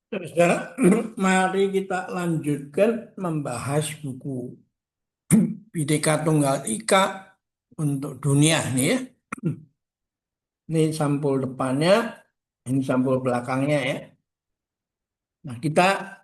Saudara, mari kita lanjutkan membahas buku Bhinneka Tunggal Ika untuk dunia nih ya. Ini sampul depannya, ini sampul belakangnya ya. Nah, kita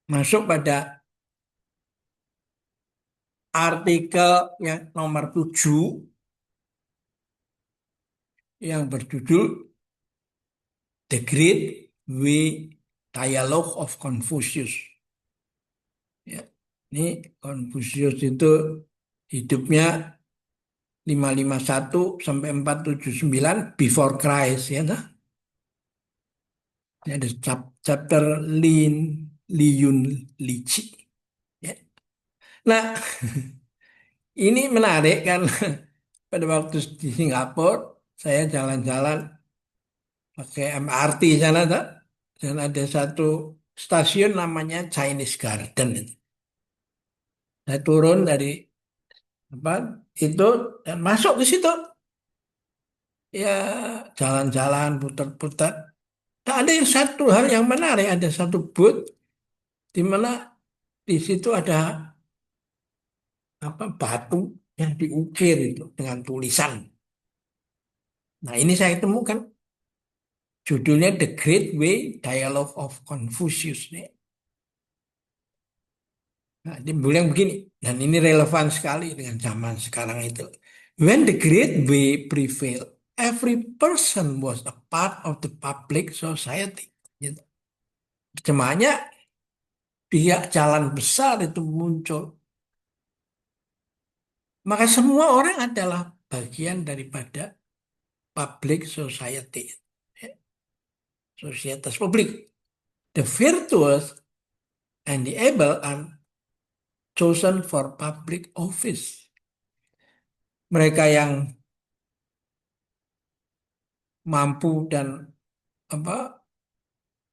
masuk pada artikel yang nomor 7 yang berjudul The Great Way Dialogue of Confucius. Ya. Ini Confucius itu hidupnya 551 sampai 479 before Christ ya. Nah. Ini ada chapter Liyun Lici. Ya. Nah, ini menarik karena pada waktu di Singapura saya jalan-jalan pakai MRT sana tak? Dan ada satu stasiun namanya Chinese Garden. Saya turun dari apa itu dan masuk ke situ. Ya jalan-jalan putar-putar. Nah, ada yang satu hal yang menarik, ada satu booth di mana di situ ada apa batu yang diukir itu dengan tulisan. Nah, ini saya temukan judulnya The Great Way Dialogue of Confucius nih. Nah, dia bilang begini, dan ini relevan sekali dengan zaman sekarang itu. When the Great Way prevailed, every person was a part of the public society. Gitu. Terjemahannya, pihak jalan besar itu muncul. Maka semua orang adalah bagian daripada public society. Ya, Sosietas publik. The virtuous and the able are chosen for public office. Mereka yang mampu dan apa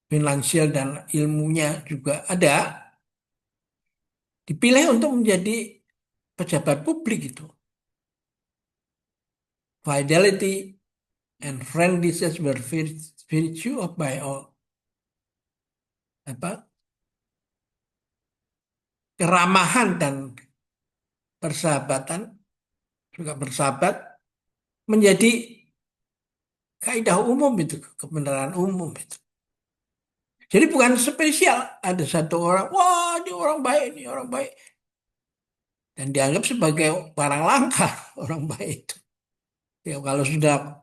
finansial dan ilmunya juga ada, dipilih untuk menjadi pejabat publik itu. Fidelity and friendliness were virtue of by all. Apa keramahan dan persahabatan juga bersahabat menjadi kaidah umum itu, kebenaran umum itu. Jadi bukan spesial. Ada satu orang, wah ini orang baik, ini orang baik. Dan dianggap sebagai barang langka orang baik itu. Ya kalau sudah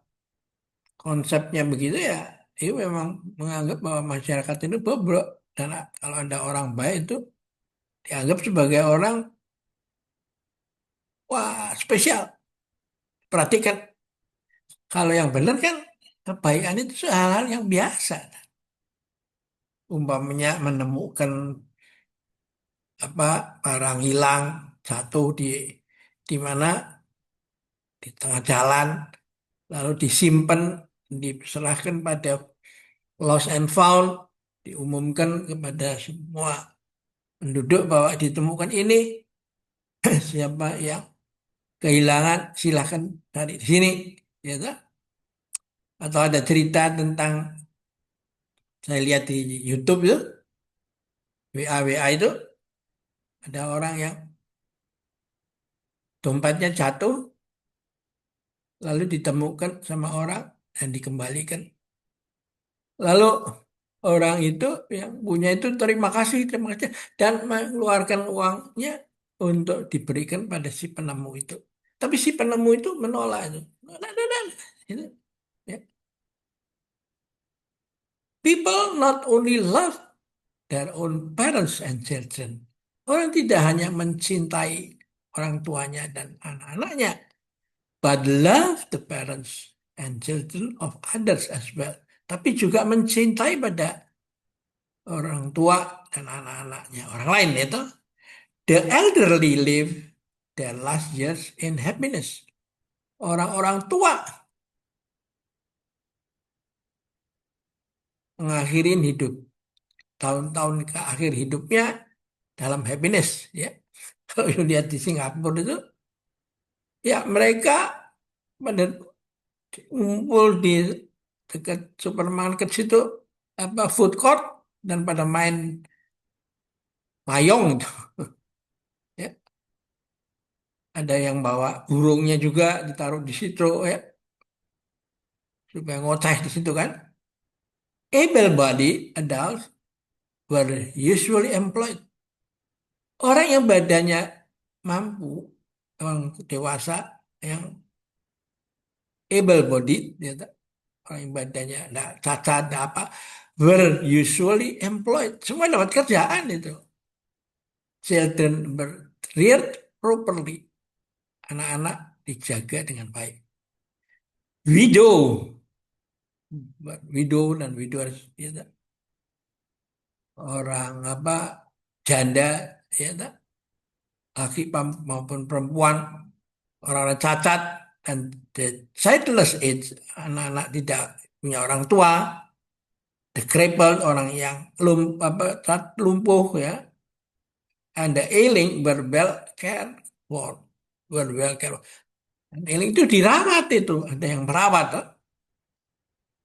konsepnya begitu ya, itu memang menganggap bahwa masyarakat itu bobrok. Dan kalau ada orang baik itu dianggap sebagai orang, wah spesial. Perhatikan, kalau yang benar kan kebaikan itu hal-hal yang biasa. Umpamanya menemukan apa barang hilang jatuh di mana di tengah jalan lalu disimpan diserahkan pada lost and found diumumkan kepada semua penduduk bahwa ditemukan ini siapa yang kehilangan silahkan cari di sini ya toh? Atau ada cerita tentang saya lihat di YouTube itu WA itu ada orang yang dompetnya jatuh lalu ditemukan sama orang dan dikembalikan. Lalu orang itu yang punya itu terima kasih dan mengeluarkan uangnya untuk diberikan pada si penemu itu. Tapi si penemu itu menolak itu. Nah, nah, nah, nah. Gitu. Ya. People not only love their own parents and children. Orang tidak hanya mencintai orang tuanya dan anak-anaknya, but love the parents and children of others as well. Tapi juga mencintai pada orang tua dan anak-anaknya orang lain itu. The elderly live their last years in happiness. Orang-orang tua mengakhiri hidup tahun-tahun ke akhir hidupnya dalam happiness ya. Kalau lihat di Singapura itu ya mereka pada kumpul di dekat supermarket situ apa food court dan pada main mayong itu. Ya, ada yang bawa burungnya juga ditaruh di situ ya supaya ngoceh di situ kan. Able-bodied adults were usually employed. Orang yang badannya mampu, orang dewasa yang able-bodied, ya, orang yang badannya enggak cacat, enggak apa, were usually employed. Semua dapat kerjaan itu. Children were reared properly. Anak-anak dijaga dengan baik. Widow, widow dan widowers, ya, orang apa janda, ya, laki maupun perempuan, orang-orang cacat dan the childless age, anak-anak tidak punya orang tua, the crippled, orang yang lumpuh ya, and the ailing were well cared for, were well cared for. And ailing itu dirawat itu, ada yang merawat.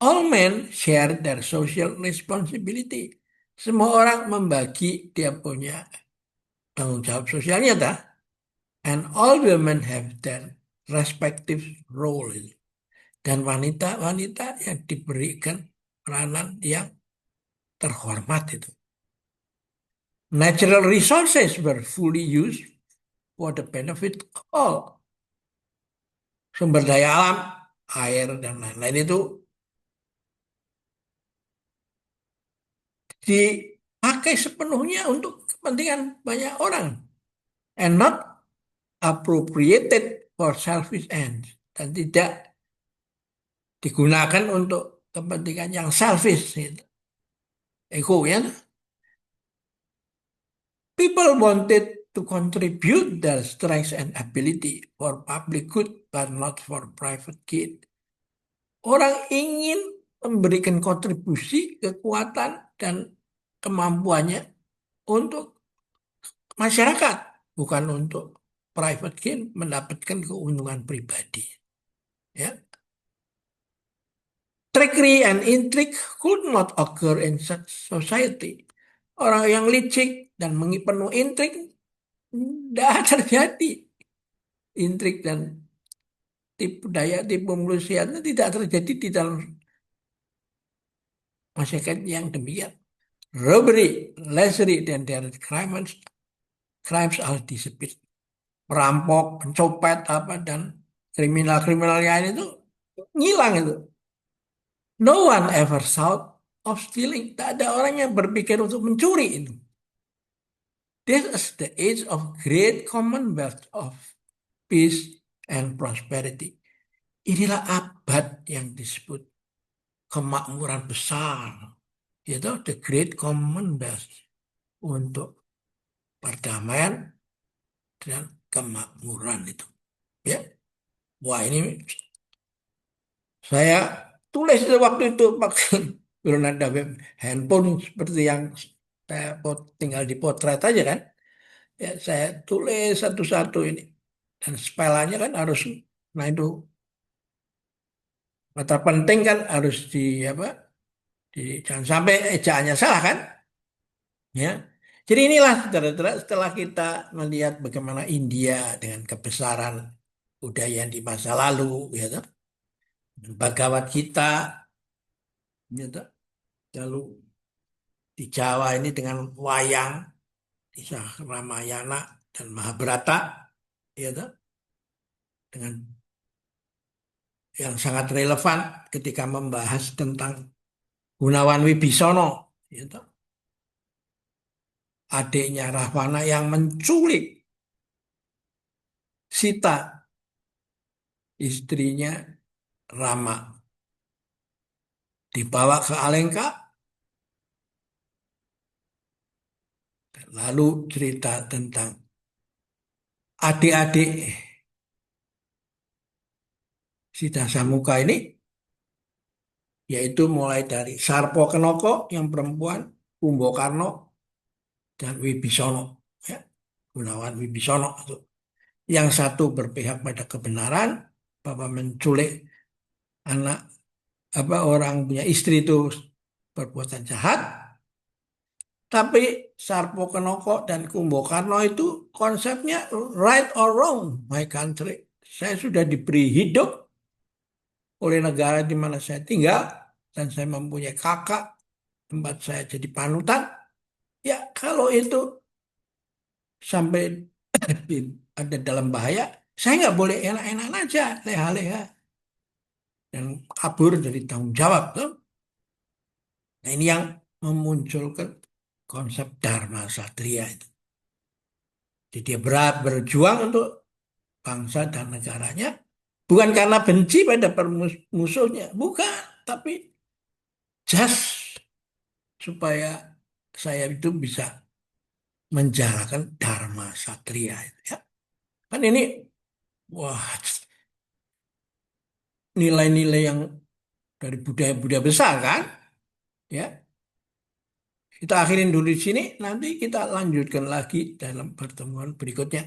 All men share their social responsibility. Semua orang membagi dia punya tanggung jawab sosialnya, dah. And all women have their respective role. Dan wanita-wanita yang diberikan peranan yang terhormat itu. Natural resources were fully used for the benefit of all. Sumber daya alam, air dan lain-lain itu dipakai sepenuhnya untuk kepentingan banyak orang. And not appropriated for selfish ends. Dan tidak digunakan untuk kepentingan yang selfish. Gitu. Ego ya. People wanted to contribute their strengths and ability for public good, but not for private gain. Orang ingin memberikan kontribusi, kekuatan, dan kemampuannya untuk masyarakat, bukan untuk private gain, mendapatkan keuntungan pribadi. Ya. Trickery and intrigue could not occur in such society. Orang yang licik dan penuh intrik tidak terjadi. Intrik dan tipu daya, tipu manusia itu tidak terjadi di dalam masyarakat yang demikian. Robbery, larceny, dan their crimes are disappeared. Perampok, pencopet, apa dan kriminal-kriminal lain itu ngilang itu. No one ever thought of stealing. Tak ada orang yang berpikir untuk mencuri itu. This is the age of great commonwealth of peace and prosperity. Inilah abad yang disebut kemakmuran besar, yaitu the great commonwealth untuk perdamaian dan kemakmuran itu. Ya, wah ini saya tulis waktu itu belum ada handphone seperti yang saya tinggal di potret aja kan. Ya, saya tulis satu-satu ini dan spelanya kan harus, nah itu kata penting kan harus di apa, jangan sampai ejaannya salah kan, ya. Jadi inilah saudara-saudara, setelah kita melihat bagaimana India dengan kebesaran budaya di masa lalu, ya toh, Bhagavad Gita, ya toh, lalu di Jawa ini dengan wayang, kisah Ramayana dan Mahabharata, ya toh, dengan yang sangat relevan ketika membahas tentang Gunawan Wibisono, ya toh, adiknya Rahwana yang menculik Sita, istrinya Rama, dibawa ke Alengka, lalu cerita tentang adik-adik Sita Samuka ini, yaitu mulai dari Sarpo Kenoko yang perempuan, Kumbokarno, dan Wibisono, ya, Gunawan Wibisono itu. Yang satu berpihak pada kebenaran bahwa menculik anak apa orang punya istri itu perbuatan jahat, Tapi Sarpo Kenoko dan Kumbo Karno itu konsepnya right or wrong, my country. Saya sudah diberi hidup oleh negara di mana saya tinggal dan saya mempunyai kakak tempat saya jadi panutan. Ya kalau itu sampai ada dalam bahaya, saya nggak boleh enak-enak aja, leha-leha dan kabur dari tanggung jawab. Tuh. Nah ini yang memunculkan konsep Dharma Satria itu. Jadi dia berat berjuang untuk bangsa dan negaranya, bukan karena benci pada musuhnya, bukan, tapi just supaya saya itu bisa menjalankan Dharma Satria. Ya. Kan ini, wah, nilai-nilai yang dari budaya-budaya besar kan, ya. Kita akhirin dulu di sini, nanti kita lanjutkan lagi dalam pertemuan berikutnya.